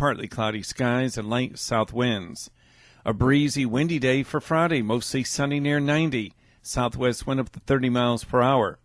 partly cloudy skies and light south winds. A breezy, windy day for Friday, mostly sunny near 90. Southwest wind up to 30 miles per hour.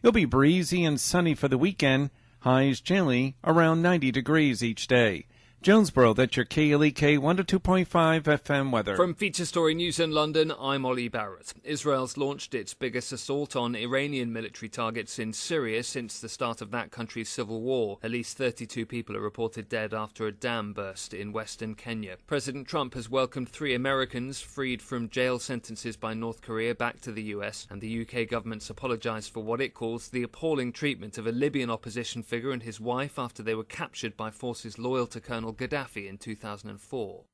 It'll be breezy and sunny for the weekend. Highs generally around 90 degrees each day. Jonesboro, that's your KLEK 102.5 FM weather. From Feature Story News in London, I'm Ollie Barrett. Israel's launched its biggest assault on Iranian military targets in Syria since the start of that country's civil war. At least 32 people are reported dead after a dam burst in western Kenya. President Trump has welcomed 3 Americans freed from jail sentences by North Korea back to the US, and the UK government's apologised for what it calls the appalling treatment of a Libyan opposition figure and his wife after they were captured by forces loyal to Colonel Gaddafi in 2004.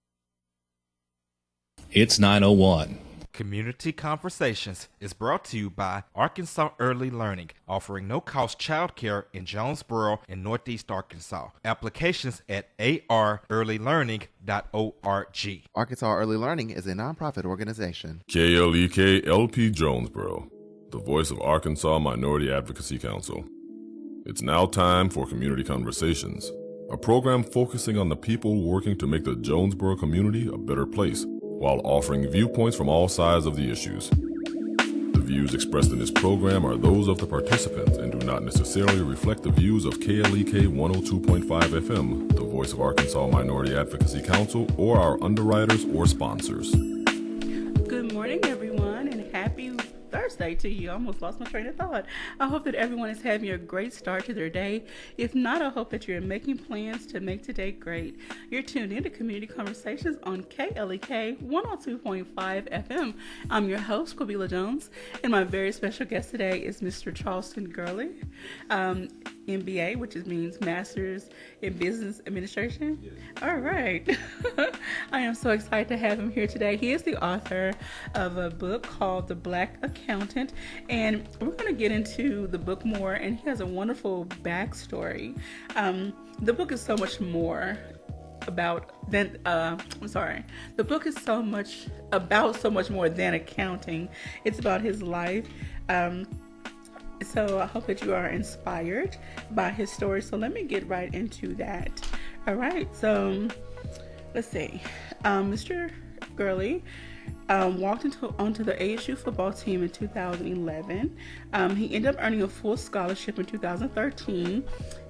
It's 9:01. Community Conversations is brought to you by Arkansas Early Learning, offering no-cost childcare in Jonesboro and Northeast Arkansas. Applications at arearlylearning.org. Arkansas Early Learning is a nonprofit organization. KLEK LP Jonesboro, the voice of Arkansas Minority Advocacy Council. It's now time for Community Conversations, a program focusing on the people working to make the Jonesboro community a better place, while offering viewpoints from all sides of the issues. The views expressed in this program are those of the participants and do not necessarily reflect the views of KLEK 102.5 FM, the voice of Arkansas Minority Advocacy Council, or our underwriters or sponsors. Good morning, everyone, and happy Thursday to you. I almost lost my train of thought. I hope that everyone is having a great start to their day. If not, I hope that you're making plans to make today great. You're tuned in to Community Conversations on KLEK 102.5 FM. I'm your host, Quabila Jones, and my very special guest today is Mr. Charleston Girley, M.B.A., which means Master's in Business Administration. Yes. All right. I am so excited to have him here today. He is the author of a book called The Black Accountant, and we're going to get into the book more, and he has a wonderful backstory. The book is so much more about than the book is so much more than accounting. It's about his life. So I hope that you are inspired by his story. So let me get right into that. All right. So let's see. Mr. Girley walked onto the ASU football team in 2011. He ended up earning a full scholarship in 2013.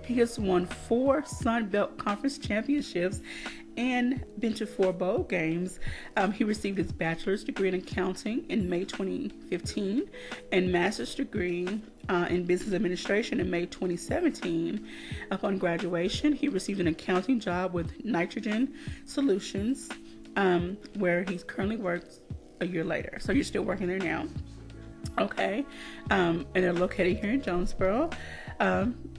He has won 4 Sun Belt Conference championships and been to 4 bowl games. He received his bachelor's degree in accounting in May 2015 and master's degree in business administration in May 2017. Upon graduation, he received an accounting job with Nitrogen Solutions, where he's currently works a year later. So you're still working there now. Okay. And they're located here in Jonesboro.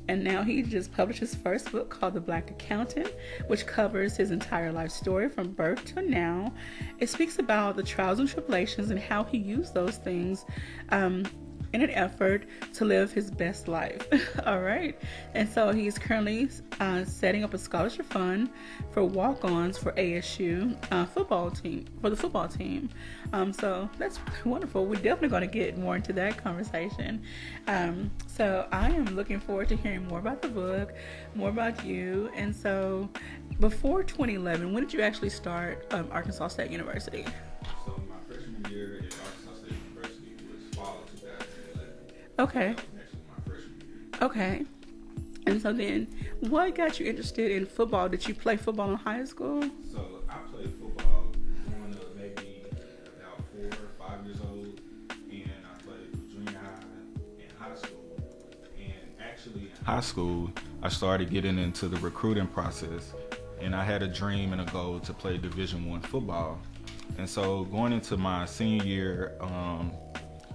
And now he just published his first book called The Black Accountant, which covers his entire life story from birth to now. It speaks about the trials and tribulations and how he used those things in an effort to live his best life. All right. And so he's currently setting up a scholarship fund for walk-ons for ASU football team. So that's wonderful. We're definitely going to get more into that conversation. So I am looking forward to hearing more about the book, more about you. And so before 2011, when did you actually start Arkansas State University? So my freshman year at Arkansas State University was fall of 2011. Okay. That was actually my freshman year. Okay. And so then, what got you interested in football? Did you play football in high school? So I played football growing up maybe about 4 or 5 years old, and I played junior high and high school. And actually in high school, I started getting into the recruiting process, and I had a dream and a goal to play Division I football. And so going into my senior year,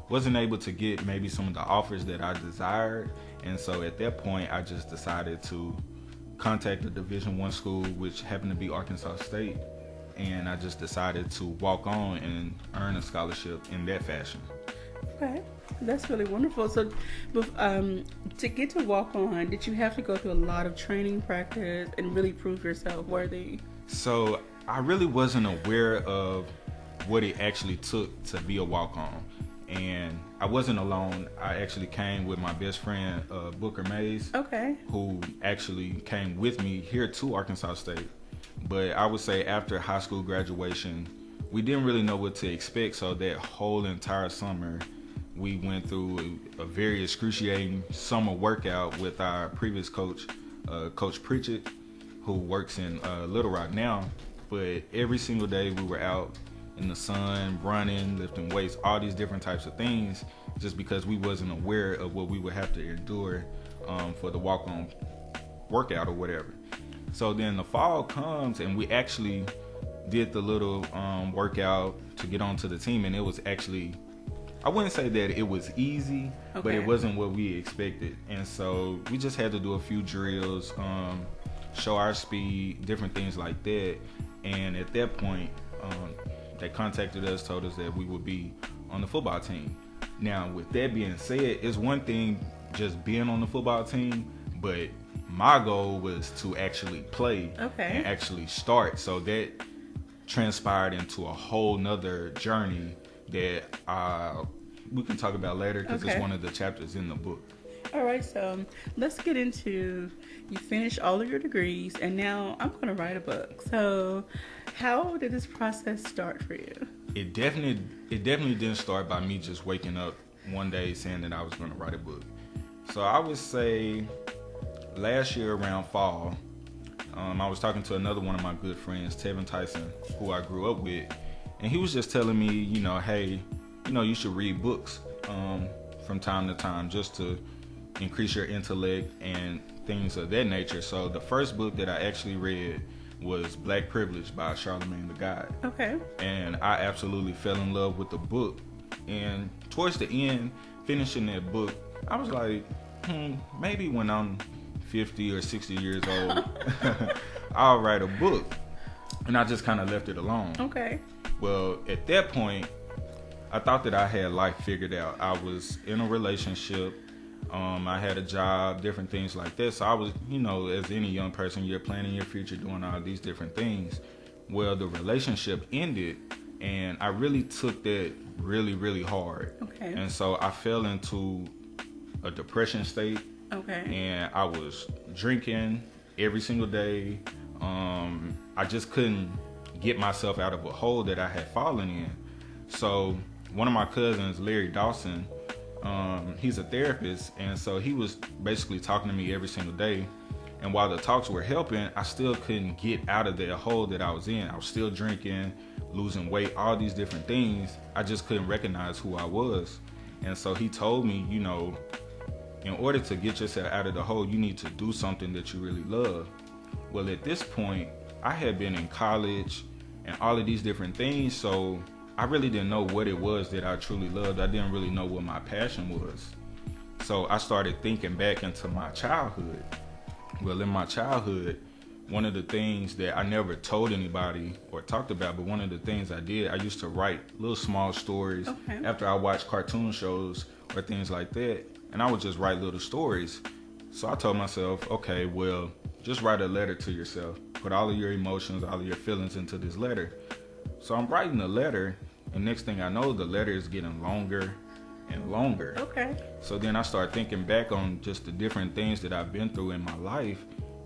wasn't able to get maybe some of the offers that I desired. And so at that point, I just decided to contact the Division I school, which happened to be Arkansas State. And I just decided to walk on and earn a scholarship in that fashion. Okay, that's really wonderful. So to get to walk on, did you have to go through a lot of training, practice, and really prove yourself worthy? So I really wasn't aware of what it actually took to be a walk-on. And I wasn't alone. I actually came with my best friend, Booker Mays, okay, who actually came with me here to Arkansas State. But I would say after high school graduation, we didn't really know what to expect. So that whole entire summer, we went through a very excruciating summer workout with our previous coach, Coach Pritchett, who works in Little Rock now. But every single day we were out in the sun, running, lifting weights, all these different types of things, just because we wasn't aware of what we would have to endure for the walk-on workout or whatever. So then the fall comes, and we actually did the little workout to get onto the team, and it was actually, I wouldn't say that it was easy, but it wasn't what we expected. And so we just had to do a few drills, show our speed, different things like that. And at that point, they contacted us, told us that we would be on the football team. Now, with that being said, it's one thing just being on the football team, but my goal was to actually play and actually start. So that transpired into a whole nother journey that we can talk about later, because it's one of the chapters in the book. All right, so let's get into, you finished all of your degrees, and now I'm going to write a book. So how did this process start for you? It definitely didn't start by me just waking up one day saying that I was going to write a book. So I would say last year around fall, I was talking to another one of my good friends, Tevin Tyson, who I grew up with, and he was just telling me, hey, you should read books from time to time just to increase your intellect and things of that nature. So the first book that I actually read was Black Privilege by Charleston the God. And I absolutely fell in love with the book. And towards the end, finishing that book, I was like, maybe when I'm 50 or 60 years old, I'll write a book. And I just kind of left it alone. Well, at that point, I thought that I had life figured out. I was in a relationship. I had a job, different things like this. So I was, as any young person, you're planning your future, doing all these different things. Well, the relationship ended, and I really took that really, really hard. And so I fell into a depression state. And I was drinking every single day. I just couldn't get myself out of a hole that I had fallen in. So one of my cousins, Larry Dawson, he's a therapist, and so he was basically talking to me every single day. And while the talks were helping, I still couldn't get out of that hole that I was in. I was still drinking, losing weight, all these different things. I just couldn't recognize who I was. And so he told me, in order to get yourself out of the hole, you need to do something that you really love. Well, at this point, I had been in college and all of these different things, so I really didn't know what it was that I truly loved. I didn't really know what my passion was. So I started thinking back into my childhood. Well, in my childhood, one of the things that I never told anybody or talked about, but one of the things I did, I used to write little small stories after I watched cartoon shows or things like that. And I would just write little stories. So I told myself, okay, well, just write a letter to yourself. Put all of your emotions, all of your feelings into this letter. So I'm writing a letter, and next thing I know, the letter is getting longer and longer. So then I start thinking back on just the different things that I've been through in my life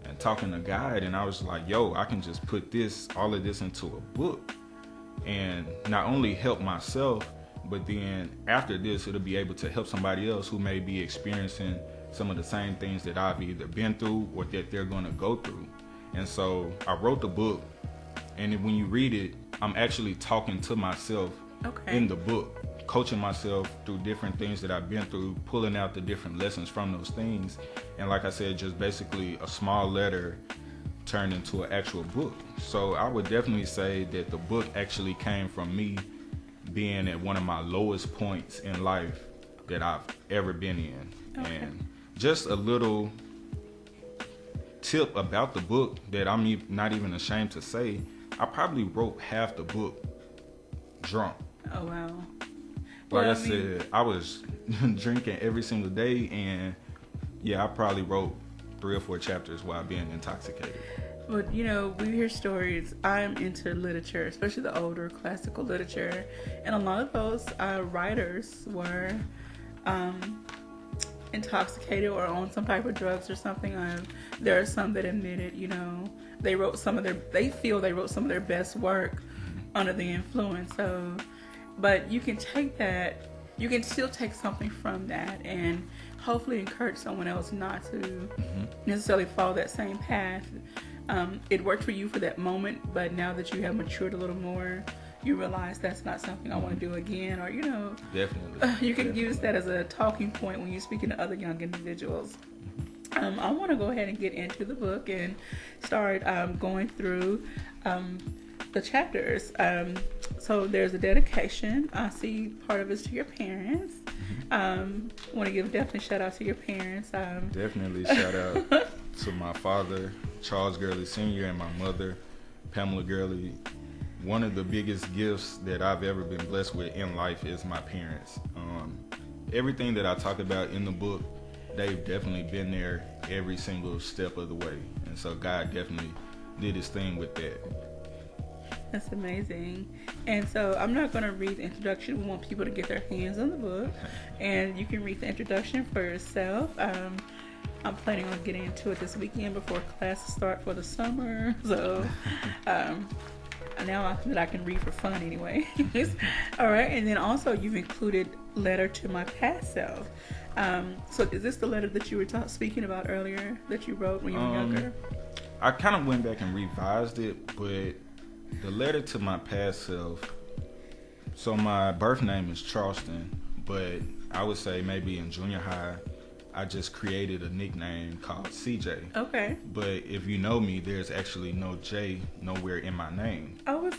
and talking to God, and I was like, yo, I can just put all of this into a book and not only help myself, but then after this, it'll be able to help somebody else who may be experiencing some of the same things that I've either been through or that they're going to go through. And so I wrote the book, and when you read it, I'm actually talking to myself in the book, coaching myself through different things that I've been through, pulling out the different lessons from those things. And like I said, just basically a small letter turned into an actual book. So I would definitely say that the book actually came from me being at one of my lowest points in life that I've ever been in. And just a little tip about the book that I'm not even ashamed to say, I probably wrote half the book drunk. Oh, wow. Like I said, I was drinking every single day, and I probably wrote 3 or 4 chapters while being intoxicated. But, we hear stories. I'm into literature, especially the older classical literature. And a lot of those writers were intoxicated or on some type of drugs or something. There are some that admitted, they feel they wrote some of their best work under the influence. So, but you can take that, you can still take something from that and hopefully encourage someone else not to necessarily follow that same path. It worked for you for that moment, but now that you have matured a little more, you realize that's not something I want to do again, or Definitely. you can use that as a talking point when you're speaking to other young individuals. I want to go ahead and get into the book and start going through the chapters. So there's a dedication. I see part of it's to your parents. Want to give definitely shout out to your parents. Definitely shout out to my father, Charles Girley Sr., and my mother, Pamela Girley. One of the biggest gifts that I've ever been blessed with in life is my parents. Everything that I talk about in the book, they've definitely been there every single step of the way. And so God definitely did his thing with that. That's amazing. And so I'm not going to read the introduction. We want people to get their hands on the book. And you can read the introduction for yourself. I'm planning on getting into it this weekend before classes start for the summer. So now that I can read for fun anyway. All right. And then also you've included letter to my past self. So is this the letter that you were speaking about earlier that you wrote when you were younger? I kind of went back and revised it, but the letter to my past self, so my birth name is Charleston, but I would say maybe in junior high, I just created a nickname called CJ. Okay. But if you know me, there's actually no J nowhere in my name. I was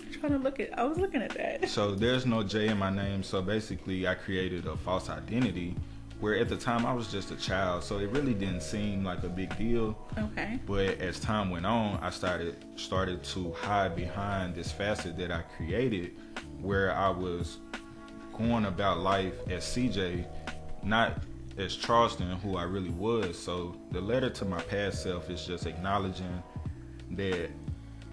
looking at that. So there's no J in my name, so basically I created a false identity where at the time I was just a child, so it really didn't seem like a big deal. Okay. But as time went on, I started to hide behind this facet that I created, where I was going about life as CJ, not as Charleston, who I really was. So the letter to my past self is just acknowledging that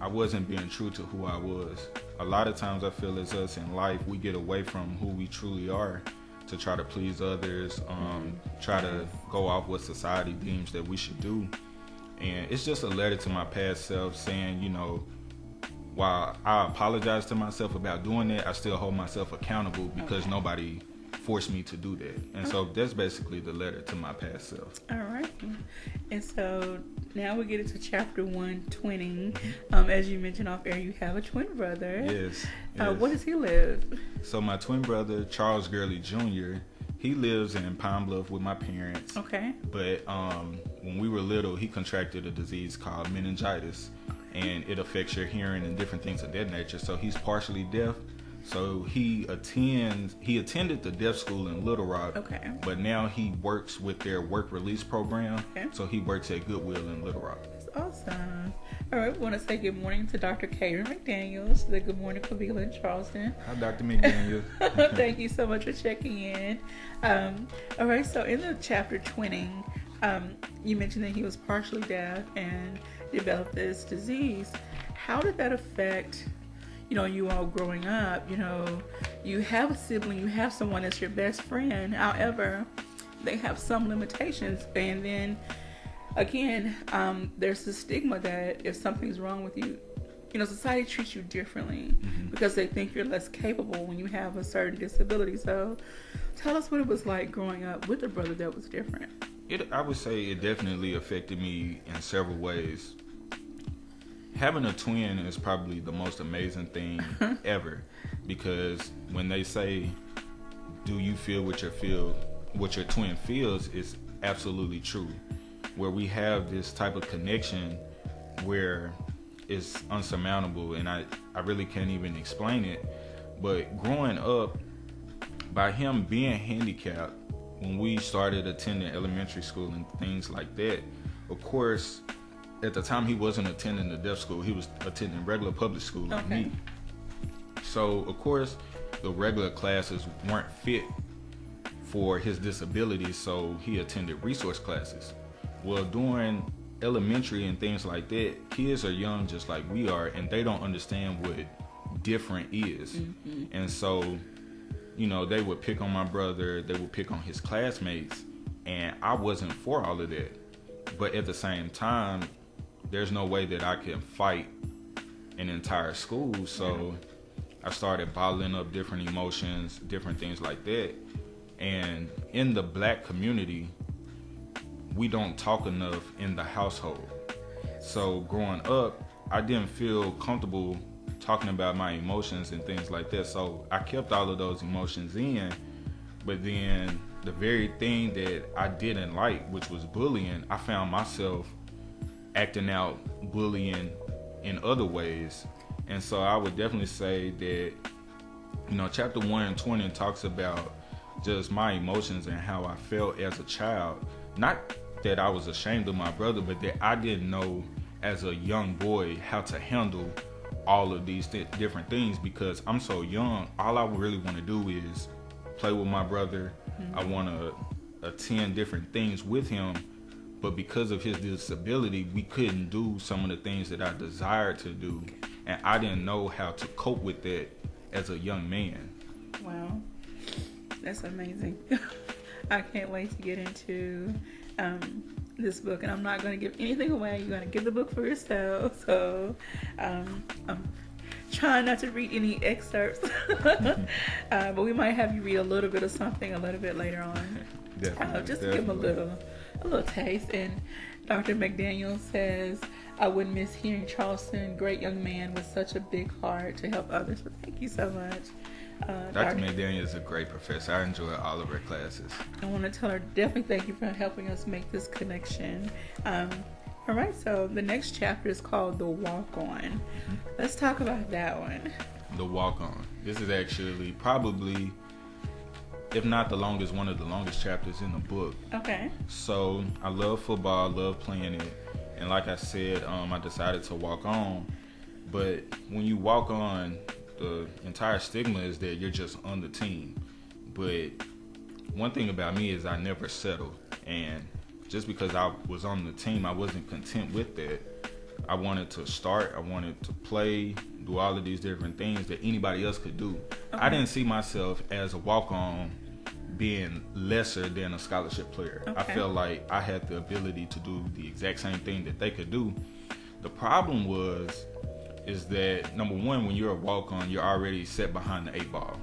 I wasn't being true to who I was. A lot of times I feel as us in life, we get away from who we truly are to try to please others, try to go off what society deems that we should do. And it's just a letter to my past self saying, while I apologize to myself about doing that, I still hold myself accountable because nobody forced me to do that. And so that's basically the letter to my past self. All right. And so now we get into chapter 120. As you mentioned off air, you have a twin brother. Yes. Where does he live? So my twin brother, Charles Girley Jr., he lives in Pine Bluff with my parents. Okay. But when we were little, he contracted a disease called meningitis, and it affects your hearing and different things of that nature. So he's partially deaf. So he attended the deaf school in Little Rock. Okay. But now he works with their work release program. Okay. So he works at Goodwill in Little Rock. That's awesome. All right, we want to say good morning to Dr. Karen McDaniels. The Good Morning Kabila in Charleston. Hi, Dr. McDaniels. Thank you so much for checking in. All right, so in the chapter 20, you mentioned that he was partially deaf and developed this disease. How did that affect you all growing up? You have a sibling, you have someone that's your best friend. However, they have some limitations. And then, again, there's the stigma that if something's wrong with you, society treats you differently because they think you're less capable when you have a certain disability. So tell us what it was like growing up with a brother that was different. I would say it definitely affected me in several ways. Having a twin is probably the most amazing thing ever, because when they say, do you feel what your twin feels, is absolutely true. Where we have this type of connection where it's unsurmountable, and I really can't even explain it. But growing up, by him being handicapped, when we started attending elementary school and things like that, of course, at the time he wasn't attending the deaf school, he was attending regular public school like me. So of course the regular classes weren't fit for his disability, so he attended resource classes. Well, during elementary and things like that, kids are young just like we are, and they don't understand what different is. And so they would pick on my brother, they would pick on his classmates, and I wasn't for all of that. But at the same time, there's no way that I can fight an entire school. So I started bottling up different emotions, different things like that. And in the black community, we don't talk enough in the household. So growing up, I didn't feel comfortable talking about my emotions and things like that. So I kept all of those emotions in. But then the very thing that I didn't like, which was bullying, I found myself acting out bullying in other ways. And so I would definitely say that, chapter 1 and 20 talks about just my emotions and how I felt as a child. Not that I was ashamed of my brother, but that I didn't know as a young boy how to handle all of these different things, because I'm so young. All I really want to do is play with my brother. I want to attend different things with him, but because of his disability, we couldn't do some of the things that I desired to do, and I didn't know how to cope with that as a young man. Wow, that's amazing. I can't wait to get into this book, and I'm not going to give anything away. You're going to get the book for yourself. So I'm trying not to read any excerpts, but we might have you read a little bit of something a little bit later on. Just to give them a little taste. And Dr. McDaniel says, I wouldn't miss hearing Charleston, great young man with such a big heart to help others. So thank you so much. Dr. McDaniel is a great professor. I enjoy all of her classes. I want to tell her definitely thank you for helping us make this connection. All right, so the next chapter is called The Walk On. Let's talk about that one. The Walk On. This is actually probably, if not the longest, one of the longest chapters in the book. Okay. So I love football, love playing it. And like I said, I decided to walk on. But when you walk on, the entire stigma is that you're just on the team. But one thing about me is I never settled. And just because I was on the team, I wasn't content with that. I wanted to start, I wanted to play, do all of these different things that anybody else could do. Okay. I didn't see myself as a walk-on being lesser than a scholarship player. Okay. I felt like I had the ability to do the exact same thing that they could do. The problem is that, number one, when you're a walk-on, you're already set behind the 8 ball.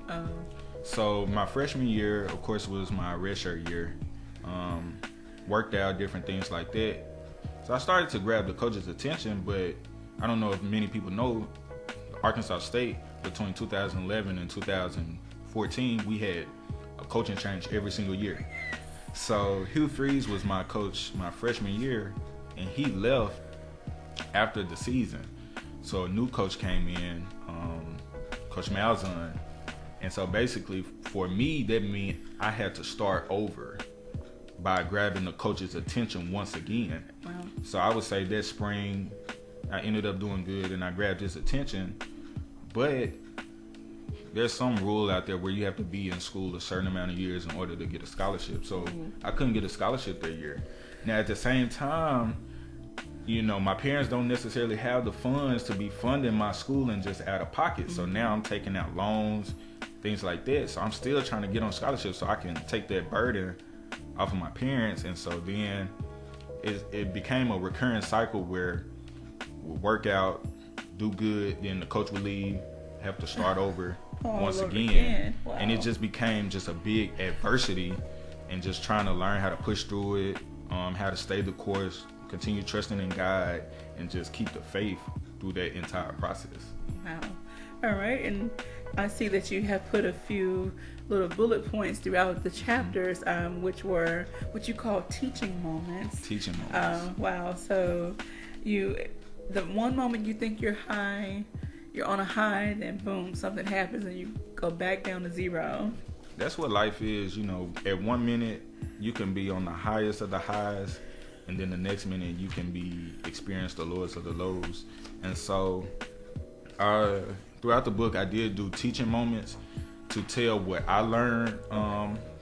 So my freshman year, of course, was my redshirt year. Worked out different things like that. So I started to grab the coach's attention, but I don't know if many people know, Arkansas State, between 2011 and 2014, we had a coaching change every single year. So Hugh Freeze was my coach my freshman year, and he left after the season. So a new coach came in, Coach Malzahn. And so basically for me, that meant I had to start over by grabbing the coach's attention once again. Wow. So I would say that spring, I ended up doing good and I grabbed his attention. But there's some rule out there where you have to be in school a certain amount of years in order to get a scholarship. So I couldn't get a scholarship that year. Now at the same time, my parents don't necessarily have the funds to be funding my schooling just out of pocket. So now I'm taking out loans, things like that. So I'm still trying to get on scholarships so I can take that burden off of my parents. And so then it became a recurring cycle where we'll work out, do good, then the coach would leave, have to start over once again. Wow. And it just became just a big adversity and just trying to learn how to push through it, how to stay the course, continue trusting in God, and just keep the faith through that entire process. Wow. All right. And I see that you have put a few little bullet points throughout the chapters, which were what you call teaching moments. Teaching moments. Wow. So the one moment you think you're on a high, then boom, something happens and you go back down to zero. That's what life is. At 1 minute you can be on the highest of the highs, and then the next minute you can experience the lowest of the lows. And so throughout the book I did do teaching moments to tell what I learned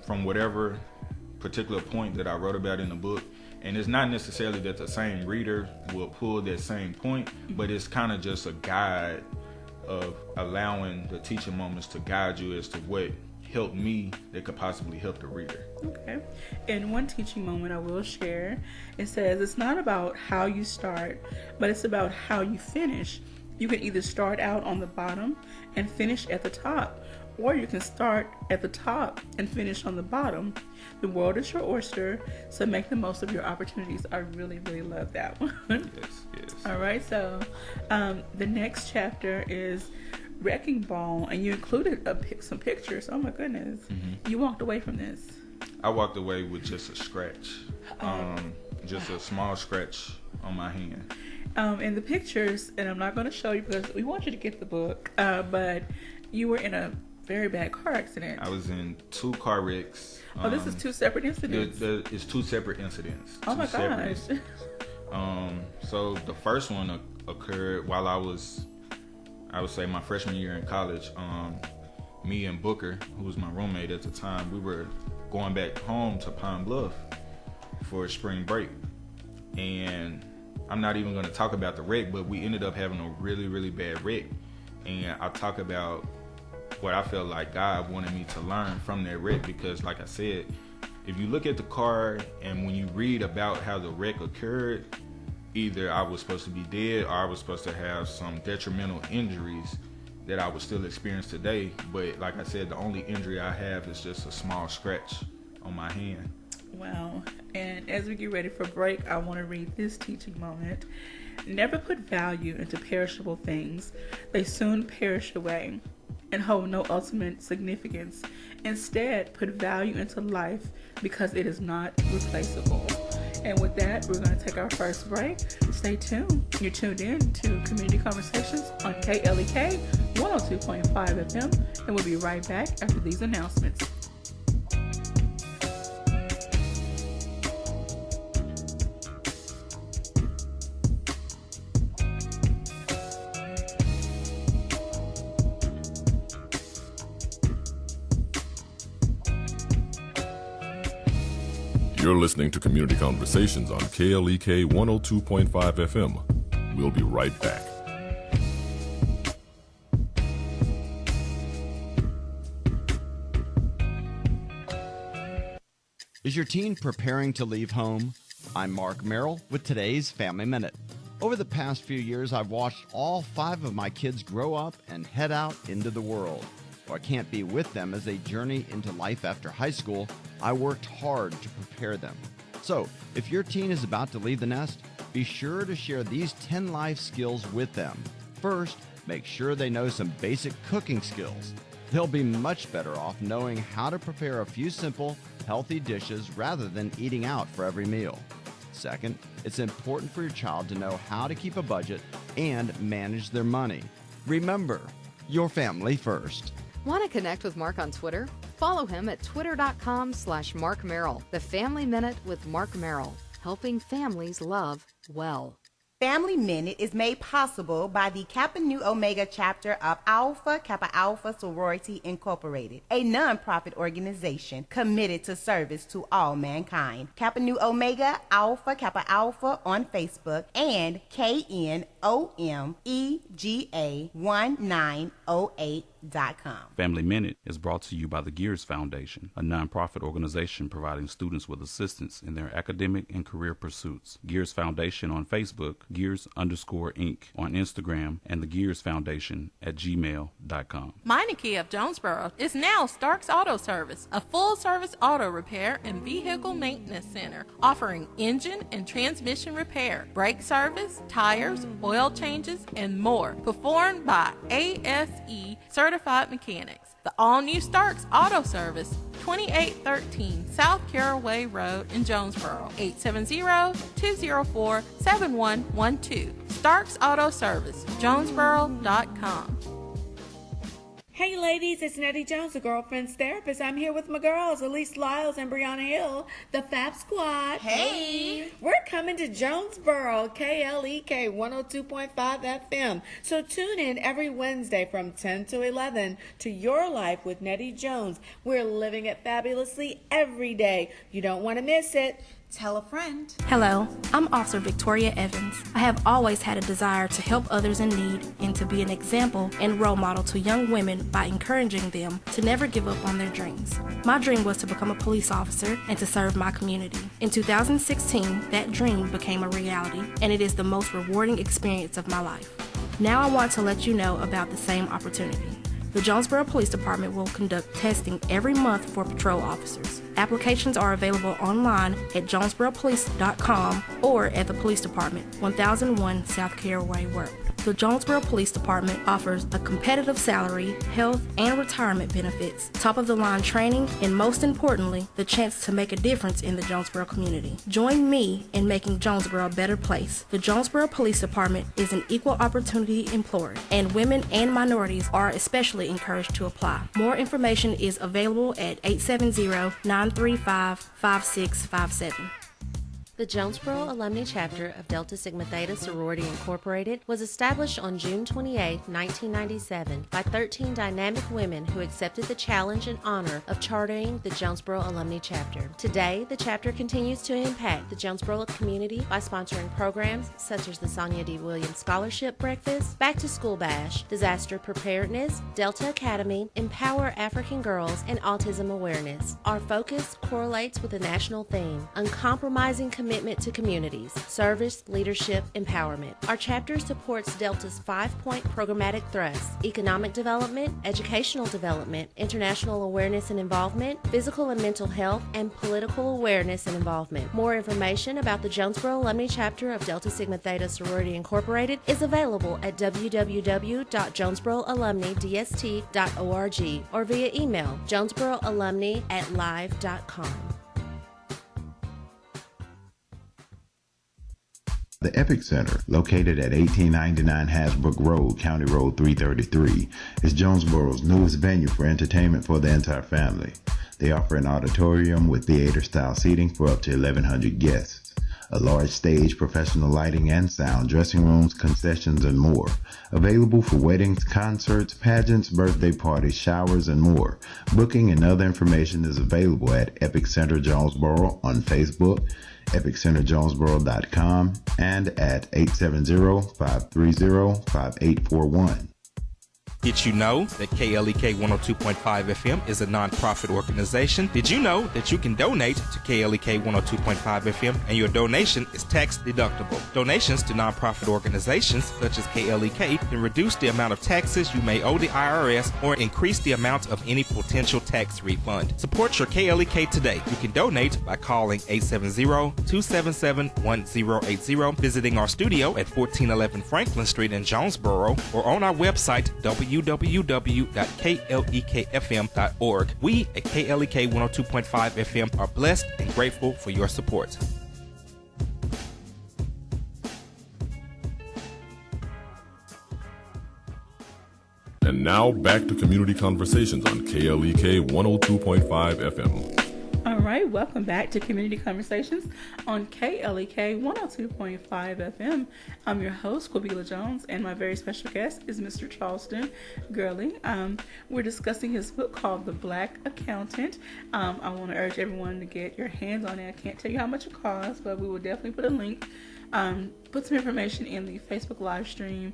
from whatever particular point that I wrote about in the book. And it's not necessarily that the same reader will pull that same point, but it's kind of just a guide of allowing the teaching moments to guide you as to what help me that could possibly help the reader. Okay. And one teaching moment I will share, it says it's not about how you start, but it's about how you finish. You can either start out on the bottom and finish at the top, or you can start at the top and finish on the bottom. The world is your oyster, so make the most of your opportunities. I really, really love that one. Yes. All right, so the next chapter is Wrecking Ball, and you included some pictures. Oh my goodness. Mm-hmm. You walked away from this. I walked away with just a scratch, just a small scratch on my hand. In the pictures, and I'm not going to show you because we want you to get the book, but you were in a very bad car accident. I was in 2 car wrecks. This is 2 separate incidents. It's 2 separate incidents. Oh my gosh. So the first one occurred while I would say my freshman year in college. Me and Booker, who was my roommate at the time, we were going back home to Pine Bluff for spring break. And I'm not even going to talk about the wreck, but we ended up having a really, really bad wreck. And I talk about what I felt like God wanted me to learn from that wreck, because like I said, if you look at the car and when you read about how the wreck occurred, either I was supposed to be dead or I was supposed to have some detrimental injuries that I would still experience today. But like I said, the only injury I have is just a small scratch on my hand. Wow. And as we get ready for break, I want to read this teaching moment. Never put value into perishable things. They soon perish away and hold no ultimate significance. Instead, put value into life because it is not replaceable. And with that, we're going to take our first break. Stay tuned. You're tuned in to Community Conversations on KLEK 102.5 FM, and we'll be right back after these announcements. You're listening to Community Conversations on KLEK 102.5 FM. We'll be right back. Is your teen preparing to leave home? I'm Mark Merrill with today's Family Minute. Over the past few years, I've watched all 5 of my kids grow up and head out into the world. Though I can't be with them as they journey into life after high school, I worked hard to prepare them. So, if your teen is about to leave the nest, be sure to share these 10 life skills with them. First, make sure they know some basic cooking skills. They'll be much better off knowing how to prepare a few simple, healthy dishes rather than eating out for every meal. Second, it's important for your child to know how to keep a budget and manage their money. Remember, your family first. Want to connect with Mark on Twitter? Follow him at twitter.com/Mark Merrill. The Family Minute with Mark Merrill, helping families love well. Family Minute is made possible by the Kappa Nu Omega chapter of Alpha Kappa Alpha Sorority Incorporated, a non-profit organization committed to service to all mankind. Kappa Nu Omega Alpha Kappa Alpha on Facebook and KNOMEGA1908.com. Family Minute is brought to you by the Gears Foundation, a nonprofit organization providing students with assistance in their academic and career pursuits. Gears Foundation on Facebook, Gears_Inc. on Instagram, and the Gears Foundation at gmail.com. Meineke of Jonesboro is now Starks Auto Service, a full-service auto repair and vehicle maintenance center, offering engine and transmission repair, brake service, tires, oil changes, and more, performed by ASE certified mechanics. The all-new Starks Auto Service, 2813 South Caraway Road in Jonesboro, 870-204-7112. Starks Auto Service, Jonesboro.com. Hey ladies, it's Nettie Jones, the girlfriend's therapist. I'm here with my girls, Elise Lyles and Brianna Hill, the Fab Squad. Hey! We're coming to Jonesboro, KLEK 102.5 FM. So tune in every Wednesday from 10 to 11 to Your Life with Nettie Jones. We're living it fabulously every day. You don't want to miss it. Tell a friend. Hello, I'm Officer Victoria Evans. I have always had a desire to help others in need and to be an example and role model to young women by encouraging them to never give up on their dreams. My dream was to become a police officer and to serve my community. In 2016, that dream became a reality, and it is the most rewarding experience of my life. Now I want to let you know about the same opportunity. The Jonesboro Police Department will conduct testing every month for patrol officers. Applications are available online at jonesboropolice.com or at the Police Department, 1001 South Caraway Road. The Jonesboro Police Department offers a competitive salary, health, and retirement benefits, top-of-the-line training, and most importantly, the chance to make a difference in the Jonesboro community. Join me in making Jonesboro a better place. The Jonesboro Police Department is an equal opportunity employer, and women and minorities are especially encouraged to apply. More information is available at 870-935-5657. The Jonesboro Alumni Chapter of Delta Sigma Theta Sorority Incorporated was established on June 28, 1997 by 13 dynamic women who accepted the challenge and honor of chartering the Jonesboro Alumni Chapter. Today, the chapter continues to impact the Jonesboro community by sponsoring programs such as the Sonia D. Williams Scholarship Breakfast, Back to School Bash, Disaster Preparedness, Delta Academy, Empower African Girls, and Autism Awareness. Our focus correlates with the national theme, uncompromising commitment to communities, service, leadership, empowerment. Our chapter supports Delta's 5-point programmatic thrusts: economic development, educational development, international awareness and involvement, physical and mental health, and political awareness and involvement. More information about the Jonesboro Alumni Chapter of Delta Sigma Theta Sorority Incorporated is available at www.jonesboroalumnidst.org or via email jonesboroalumni@live.com. The Epic Center, located at 1899 Hasbrook Road, County Road 333, is Jonesboro's newest venue for entertainment for the entire family. They offer an auditorium with theater-style seating for up to 1,100 guests, a large stage, professional lighting and sound, dressing rooms, concessions, and more. Available for weddings, concerts, pageants, birthday parties, showers, and more. Booking and other information is available at Epic Center Jonesboro on Facebook, epiccenterjonesboro.com, and at 870-530-5841. Did you know that KLEK 102.5 FM is a non-profit organization? Did you know that you can donate to KLEK 102.5 FM and your donation is tax deductible? Donations to non-profit organizations such as KLEK can reduce the amount of taxes you may owe the IRS or increase the amount of any potential tax refund. Support your KLEK today. You can donate by calling 870-277-1080, visiting our studio at 1411 Franklin Street in Jonesboro, or on our website www.klekfm.org. We at KLEK 102.5 FM are blessed and grateful for your support. And now back to Community Conversations on KLEK 102.5 FM. All right, welcome back to Community Conversations on KLEK 102.5 FM. I'm your host, Quabila Jones, and my very special guest is Mr. Charleston, Girley. We're discussing his book called The Black Accountant. I want to urge everyone to get your hands on it. I can't tell you how much it costs, but we will definitely put a link, put some information in the Facebook live stream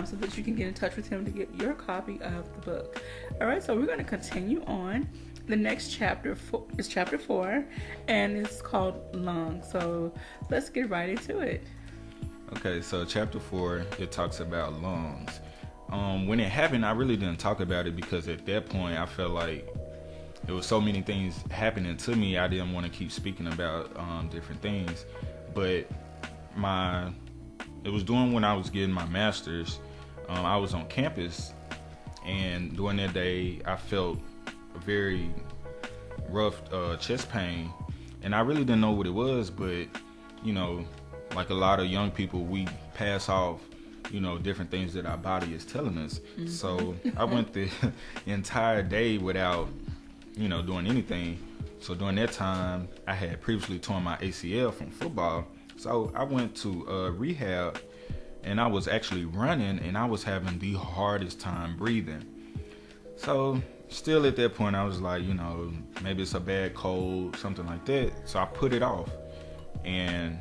so that you can get in touch with him to get your copy of the book. All right, so we're going to continue on. The next chapter is chapter 4, and it's called Lung. So let's get right into it. Okay, so chapter 4, it talks about lungs. When it happened, I really didn't talk about it because at that point, I felt like there was so many things happening to me. I didn't want to keep speaking about different things. But it was during when I was getting my master's. I was on campus, and during that day, I felt a very rough chest pain, and I really didn't know what it was, but you know, like a lot of young people, we pass off, you know, different things that our body is telling us. Mm-hmm. So I went the entire day without, you know, doing anything. So during that time, I had previously torn my ACL from football, so I went to rehab, and I was actually running, and I was having the hardest time breathing. So still at that point, I was like, you know, maybe it's a bad cold, something like that. So I put it off. And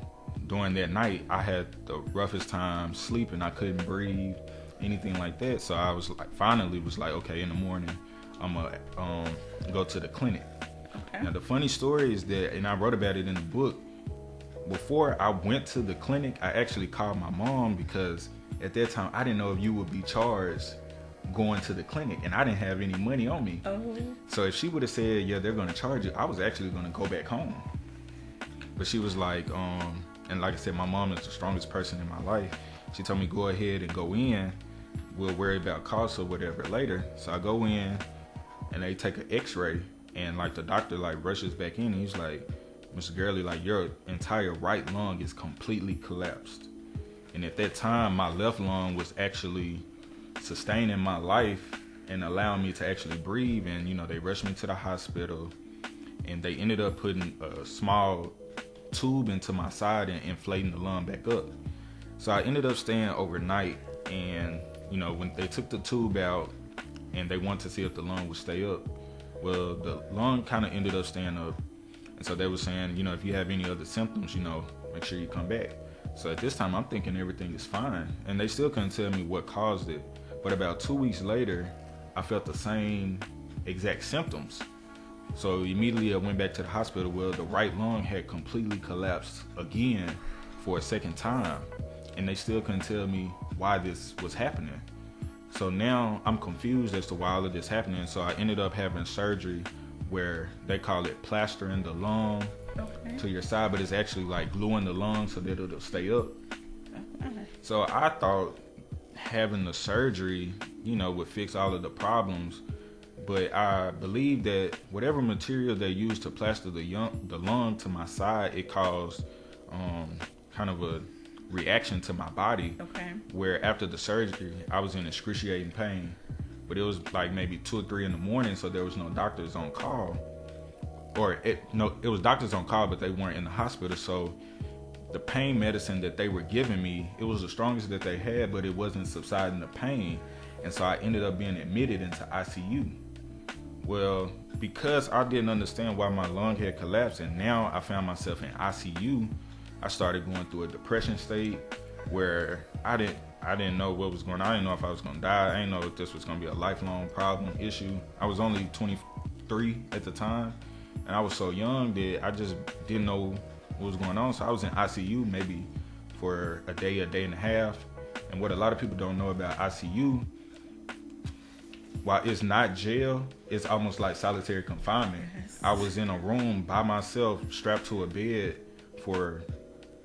during that night, I had the roughest time sleeping. I couldn't breathe, anything like that. So I was like, finally was like, okay, in the morning, I'm gonna go to the clinic. Okay. Now the funny story is that, and I wrote about it in the book, before I went to the clinic, I actually called my mom because at that time I didn't know if you would be charged going to the clinic, and I didn't have any money on me. So if she would have said, yeah, they're gonna charge you, I was actually gonna go back home. But she was like, and like I said, my mom is the strongest person in my life. She told me, go ahead and go in. We'll worry about costs or whatever later. So I go in, and they take an x-ray, and like the doctor like rushes back in, and he's like, Mr. Girley, like your entire right lung is completely collapsed. And at that time, my left lung was actually sustaining my life and allowing me to actually breathe. And, you know, they rushed me to the hospital, and they ended up putting a small tube into my side and inflating the lung back up. So I ended up staying overnight, and, you know, when they took the tube out and they wanted to see if the lung would stay up, well, the lung kind of ended up staying up. And so they were saying, you know, if you have any other symptoms, you know, make sure you come back. So at this time, I'm thinking everything is fine. And they still couldn't tell me what caused it. But about 2 weeks later, I felt the same exact symptoms. So immediately I went back to the hospital. Well, the right lung had completely collapsed again for a second time. And they still couldn't tell me why this was happening. So now I'm confused as to why all of this happening. So I ended up having surgery where they call it plastering the lung to your side, but it's actually like gluing the lung so that it'll stay up. So I thought having the surgery, you know, would fix all of the problems, but I believe that whatever material they used to plaster the lung to my side, it caused kind of a reaction to my body, where after the surgery, I was in excruciating pain. But it was like maybe 2 or 3 in the morning, so there was no doctors on call. It was doctors on call, but they weren't in the hospital. So the pain medicine that they were giving me, it was the strongest that they had, but it wasn't subsiding the pain. And so I ended up being admitted into ICU. Well, because I didn't understand why my lung had collapsed, and now I found myself in ICU, I started going through a depression state where I didn't know what was going on. I didn't know if I was going to die. I didn't know if this was going to be a lifelong problem, issue. I was only 23 at the time, and I was so young that I just didn't know what was going on. So I was in ICU maybe for a day and a half. And what a lot of people don't know about ICU, while it's not jail, it's almost like solitary confinement. Yes. I was in a room by myself, strapped to a bed for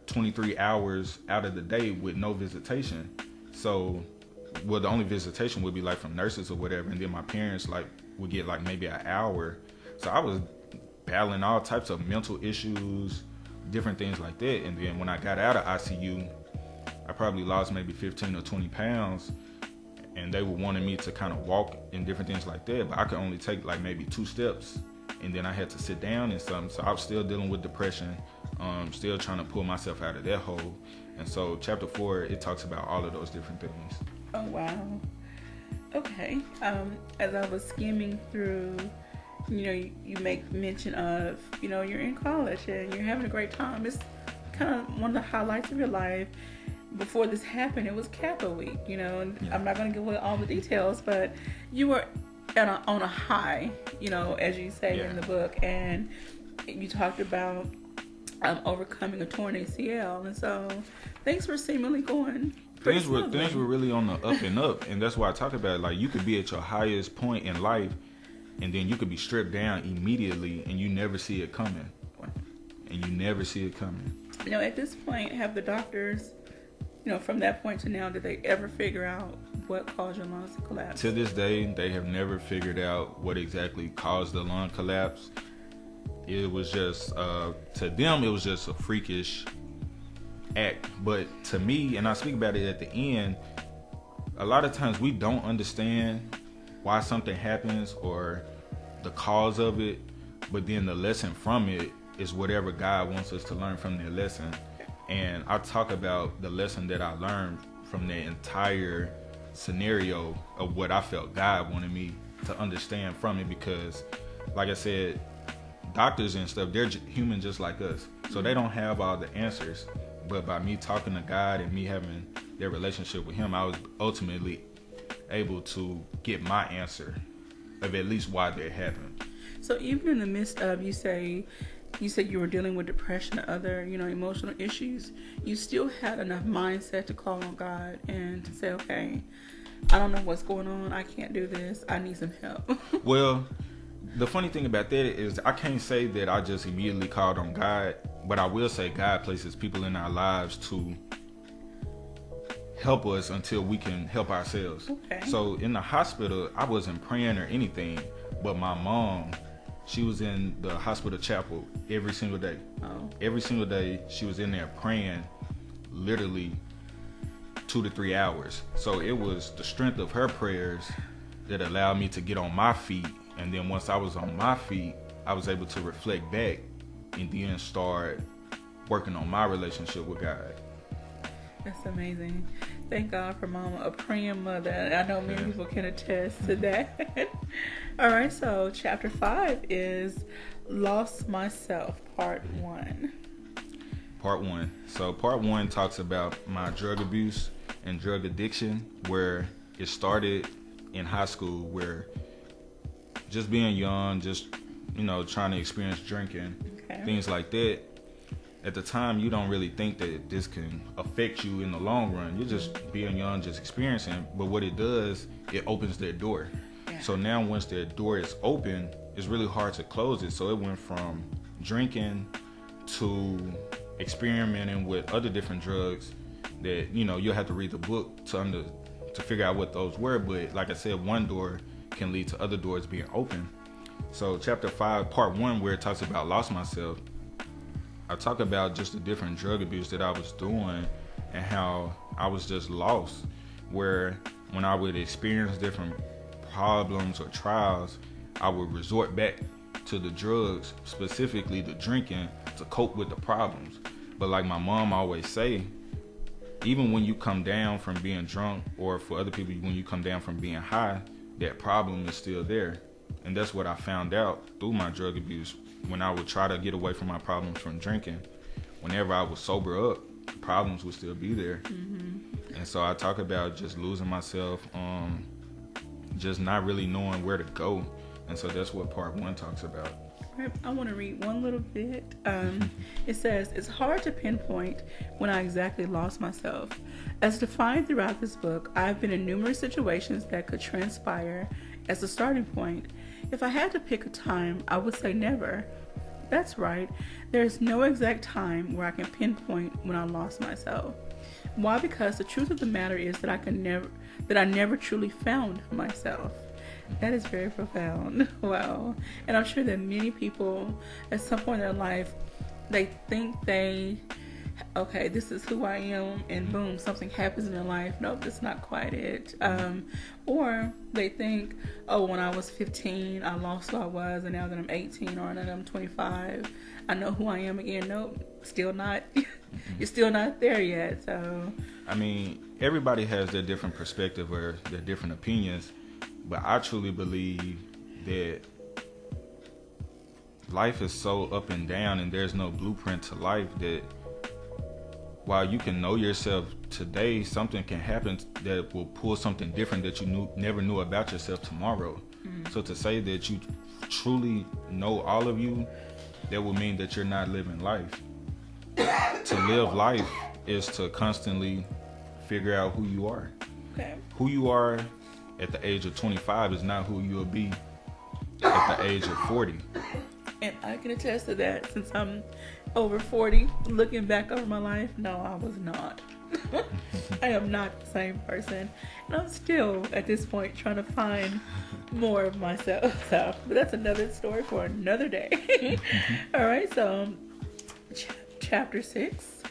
23 hours out of the day with no visitation. So, well, the only visitation would be like from nurses or whatever, and then my parents like would get like maybe an hour. So I was battling all types of mental issues, different things like that. And then when I got out of ICU, I probably lost maybe 15 or 20 pounds, and they were wanting me to kind of walk and different things like that, but I could only take like maybe 2 steps, and then I had to sit down and something. So I was still dealing with depression, still trying to pull myself out of that hole. And so chapter 4, it talks about all of those different things. Oh, wow. Okay. As I was skimming through, you know, you make mention of, you know, you're in college and you're having a great time. It's kind of one of the highlights of your life. Before this happened, it was Kappa Week, you know, and I'm not going to give away all the details, but you were on a high, you know, as you say in the book, and you talked about overcoming a torn ACL, and so things were seemingly going things were really on the up and up, and that's why I talk about it. Like, you could be at your highest point in life, and then you could be stripped down immediately, and you never see it coming. You know, at this point, have the doctors, you know, from that point to now, did they ever figure out what caused your lungs to collapse? To this day, they have never figured out what exactly caused the lung collapse. It was just, to them, it was just a freakish act. But to me, and I speak about it at the end, a lot of times we don't understand why something happens or the cause of it, but then the lesson from it is whatever God wants us to learn from that lesson. And I talk about the lesson that I learned from the entire scenario of what I felt God wanted me to understand from it, because, like I said, doctors and stuff, they're human just like us. So they don't have all the answers. But by me talking to God and me having that relationship with him, I was ultimately able to get my answer of at least why that happened. So even in the midst of, you said you were dealing with depression and other, emotional issues, you still had enough mindset to call on God and to say, okay, I don't know what's going on. I can't do this. I need some help. Well, the funny thing about that is I can't say that I just immediately called on God, but I will say God places people in our lives to help us until we can help ourselves. Okay. So in the hospital, I wasn't praying or anything, but my mom, she was in the hospital chapel every single day. Oh. Every single day she was in there praying literally 2 to 3 hours. So it was the strength of her prayers that allowed me to get on my feet. And then once I was on my feet, I was able to reflect back and then start working on my relationship with God. That's amazing. Thank God for Mama, a praying mother. I know many people can attest to that. All right, so chapter 5 is Lost Myself, part 1. Part 1. So part 1 talks about my drug abuse and drug addiction, where it started in high school, where just being young, just, trying to experience drinking, things like that. At the time, you don't really think that this can affect you in the long run. You're just being young, just experiencing. But what it does, it opens that door. Yeah. So now once that door is open, it's really hard to close it. So it went from drinking to experimenting with other different drugs that, you'll have to read the book to figure out what those were. But like I said, one door can lead to other doors being open. So chapter 5, part 1, where it talks about Lost Myself, I talk about just the different drug abuse that I was doing and how I was just lost, where when I would experience different problems or trials, I would resort back to the drugs, specifically the drinking, to cope with the problems. But like my mom always say, even when you come down from being drunk, or for other people, when you come down from being high, that problem is still there. And that's what I found out through my drug abuse. When I would try to get away from my problems from drinking, whenever I was sober up, problems would still be there. Mm-hmm. And so I talk about just losing myself, just not really knowing where to go. And so that's what part 1 talks about. I want to read one little bit. It says, it's hard to pinpoint when I exactly lost myself. As defined throughout this book, I've been in numerous situations that could transpire as a starting point. If I had to pick a time, I would say never. That's right. There's no exact time where I can pinpoint when I lost myself. Why? Because the truth of the matter is that I never truly found myself. That is very profound. Wow. And I'm sure that many people at some point in their life, they think okay, this is who I am, and boom, something happens in their life. Nope, that's not quite it. Or they think, oh, when I was 15, I lost who I was, and now that I'm 18 or now that I'm 25, I know who I am again. Nope, still not. You're still not there yet. So, I mean, everybody has their different perspective or their different opinions, but I truly believe that life is so up and down, and there's no blueprint to life, that while you can know yourself today, something can happen that will pull something different that you never knew about yourself tomorrow. Mm-hmm. So to say that you truly know all of you, that would mean that you're not living life. To live life is to constantly figure out who you are. Okay. Who you are at the age of 25 is not who you'll be at the age of 40. And I can attest to that, since I'm over 40, looking back over my life, no, I was not. I am not the same person. And I'm still, at this point, trying to find more of myself. So, but that's another story for another day. All right, so chapter 6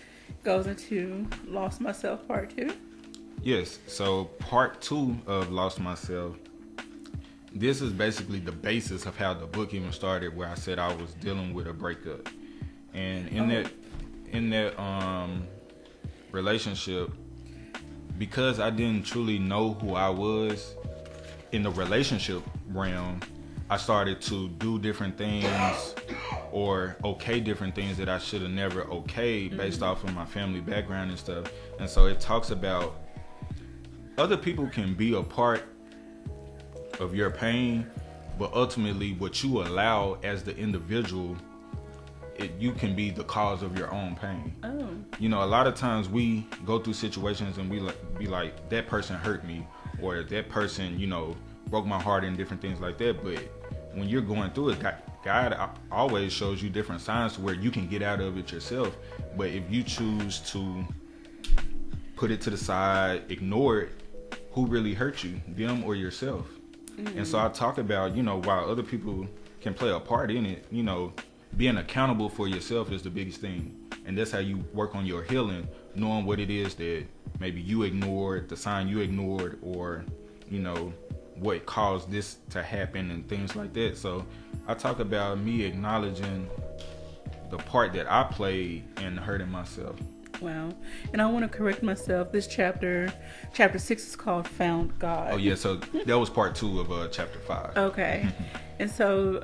goes into Lost Myself, part 2. Yes, so part 2 of Lost Myself, this is basically the basis of how the book even started, where I said I was dealing with a breakup. And in that relationship, because I didn't truly know who I was in the relationship realm, I started to do different things or okay different things that I should have never okayed based off of my family background and stuff. And so it talks about other people can be a part of your pain, but ultimately what you allow as the individual, you can be the cause of your own pain. Oh. You know, a lot of times we go through situations and we be like, that person hurt me, or that person, you know, broke my heart and different things like that. But when you're going through it, God always shows you different signs to where you can get out of it yourself. But if you choose to put it to the side, ignore it, who really hurt you, them or yourself? And so I talk about, you know, while other people can play a part in it, you know, being accountable for yourself is the biggest thing. And that's how you work on your healing, knowing what it is that maybe you ignored, the sign you ignored, or, you know, what caused this to happen and things like that. So I talk about me acknowledging the part that I played in hurting myself. Wow. And I want to correct myself. This chapter 6 is called Found God. Oh yeah, so that was part 2 of chapter 5. Okay. And so